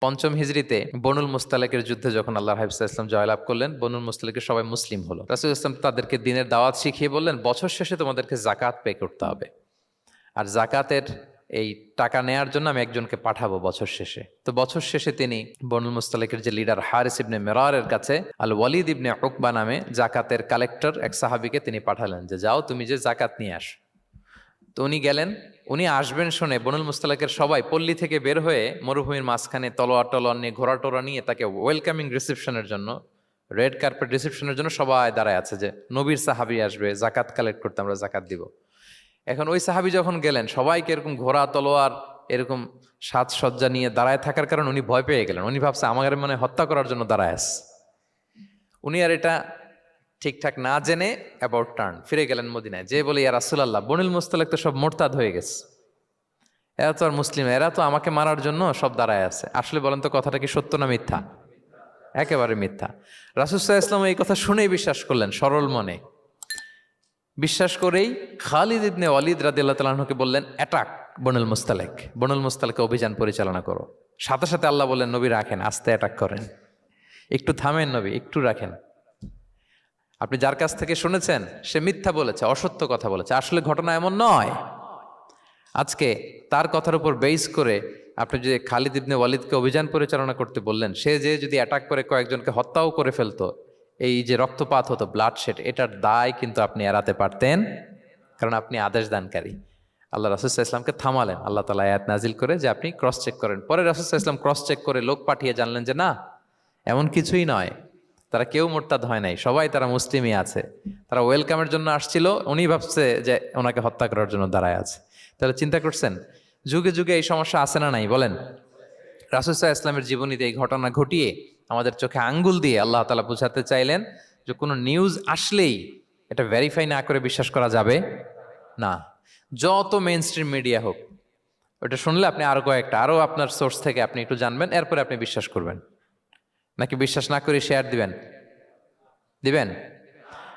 পঞ্চম হিজরিতে বনুল মুস্তালিকের যুদ্ধে যখন আল্লাহ হাবিব সাল্লাল্লাহু আলাইহি ওয়াসাল্লাম জয়লাভ করলেন, বনুল মুস্তালিকের সবাই মুসলিম হলো। রাসূল ইসলাম তাদেরকে দিনের দাওয়াত শিখিয়ে বললেন, বছর শেষে তোমাদেরকে জাকাত পে করতে হবে, আর জাকাতের এই টাকা নেয়ার জন্য আমি একজনকে পাঠাবো বছর শেষে। তো বছর শেষে তিনি বনুল মুস্তালিকের যে লিডার হারিস ইবনে মিরারের কাছে আল ওয়ালিদ ইবনে উকবা নামে জাকাতের কালেক্টর এক সাহাবীকে তিনি পাঠালেন যে যাও তুমি যে জাকাত নিয়ে আসো। তো উনি গেলেন, উনি আসবেন শুনে বনুল মুস্তালিকের সবাই পল্লী থেকে বের হয়ে মরুভূমির মাঝখানে তলোয়ার নিয়ে ঘোড়া টোরা নিয়ে তাকে ওয়েলকামিং রিসেপশনের জন্য, রেড কার্পেট রিসেপশনের জন্য সবাই দাঁড়ায় আছে যে নবীর সাহাবী আসবে, জাকাত কালেক্ট করতে, আমরা জাকাত দিব। এখন ওই সাহাবী যখন গেলেন, সবাইকে এরকম ঘোড়া তলোয়ার এরকম সাজসজ্জা নিয়ে দাঁড়ায় থাকার কারণে উনি ভয় পেয়ে গেলেন। উনি ভাবছে আমাদের মানে হত্যা করার জন্য দাঁড়ায় আছে। উনি আর এটা ঠিকঠাক না জেনে অ্যাবাউট টার্ন ফিরে গেলেন মদিনায়, যে বলে ইয়া রাসূলুল্লাহ, বনুল মুস্তালিক তো সব মোরতাদ হয়ে গেছে, এরা তো আর মুসলিম, এরা তো আমাকে মারার জন্য সব দাঁড়ায় আছে। আসলে বলেন তো কথাটা কি সত্য না মিথ্যা? একেবারে মিথ্যা। রাসূল সাল্লাল্লাহু আলাইহি ওয়াসাল্লাম এই কথা শুনেই বিশ্বাস করলেন সরল মনে। বিশ্বাস করেই খালিদ ইবনে ওয়ালিদ রাদিয়াল্লাহু তাআলা আনহুকে বললেন, অ্যাটাক বনুল মুস্তালিক, বনুল মুস্তালিকে অভিযান পরিচালনা করো। সাথে সাথে আল্লাহ বললেন, নবী রাখেন, আস্তে অ্যাটাক করেন, একটু থামেন নবী, একটু রাখেন। আপনি যার কাছ থেকে শুনেছেন সে মিথ্যা বলেছে, অসত্য কথা বলেছে, আসলে ঘটনা এমন নয়। আজকে তার কথার উপর বেস করে আপনি যে খালিদ ইবনে ওয়ালিদকে অভিযান পরিচালনা করতে বললেন, সে যে যদি অ্যাটাক করে কয়েকজনকে হত্যাও করে ফেলতো, এই যে রক্তপাত হতো, ব্লাড শেড, এটার দায় কিন্তু আপনি এড়াতে পারতেন, কারণ আপনি আদেশ দানকারী। আল্লাহ রাসূল সাল্লাল্লাহু আলাইহি ওয়াসাল্লামকে থামালেন আল্লাহ তাআলা আয়াত নাজিল করে যে আপনি ক্রস চেক করেন। পরে রাসূল সাল্লাল্লাহু আলাইহি ওয়াসাল্লাম ক্রস চেক করে লোক পাঠিয়ে জানলেন যে না, এমন কিছুই নয়, তারা কেউ মোরতাদ হয় নাই, সবাই তারা মুসলিমই আছে। তারা ওয়েলকামের জন্য আসছিল, উনি ভাবছে যে ওনাকে হত্যা করার জন্য দাঁড়ায় আছে। তাহলে চিন্তা করছেন যুগে যুগে এই সমস্যা আছে না নাই বলেন? রাসূল সাল্লাল্লাহু আলাইহি ওয়াসাল্লামের জীবনীতে এই ঘটনা ঘটিয়ে আমাদের চোখে আঙ্গুল দিয়ে আল্লাহ তাআলা বোঝাতে চাইলেন যে কোনো নিউজ আসলেই এটা ভেরিফাই না করে বিশ্বাস করা যাবে না। যত মেইন স্ট্রিম মিডিয়া হোক, ওটা শুনলে আপনি আরো আপনার সোর্স থেকে আপনি একটু জানবেন, এরপরে আপনি বিশ্বাস করবেন। নাকি বিশ্বাস না করে শেয়ার দিবেন?